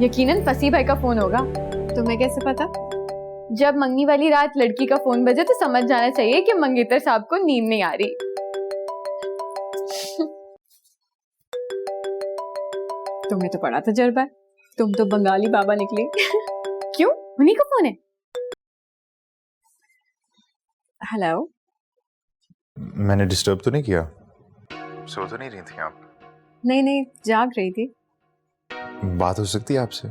यकीनन फसी भाई का फोन होगा। तुम्हें कैसे पता? जब मंगनी वाली रात लड़की का फोन बजे तो समझ जाना चाहिए कि मंगेतर साहब को नींद नहीं आ रही। तुम्हें तो बड़ा तजुर्बा है, तुम तो बंगाली बाबा निकली। क्यों, उन्हीं का फोन है? हेलो, मैंने डिस्टर्ब तो नहीं किया? सो तो नहीं रही थी आप? नहीं नहीं, जाग रही थी। बात हो सकती है आपसे?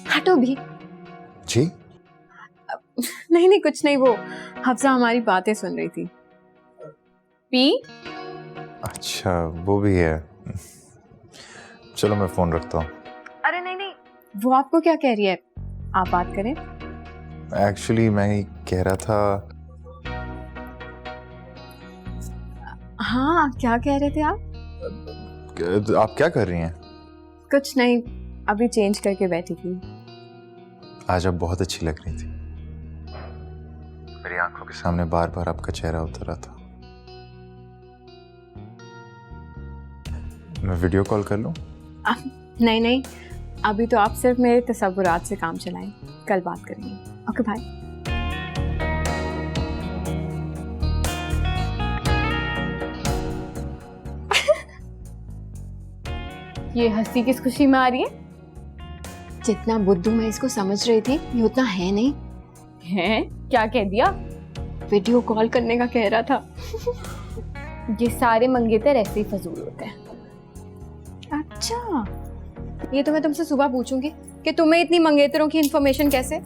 हटो भी। जी? नहीं नहीं, कुछ नहीं, वो हफ्सा हमारी बातें सुन रही थी। पी? अच्छा, वो भी है। चलो मैं फोन रखता हूँ। अरे नहीं नहीं, वो आपको क्या कह रही है, आप बात करें। एक्चुअली मैं ये कह रहा था। हाँ, क्या कह रहे थे आप? आप क्या कर रही हैं? कुछ नहीं, अभी चेंज करके बैठी थी। आज आप बहुत अच्छी लग रही थी। मेरी आंखों के सामने बार बार आपका चेहरा उतर रहा था। मैं वीडियो कॉल कर लूं? नहीं नहीं, अभी तो आप सिर्फ मेरे तसव्वुरात से काम चलाएं, कल बात करेंगे। Okay bye. ये हंसी किस खुशी में आ रही है? जितना बुद्धू मैं इसको समझ रही थी, ये उतना है नहीं। हैं? क्या कह दिया? वीडियो कॉल करने का कह रहा था। ये सारे मंगेतर ऐसे ही फजूल होते हैं। अच्छा, ये तो मैं तुमसे सुबह पूछूंगी कि तुम्हें इतनी मंगेतरों की इंफॉर्मेशन कैसे?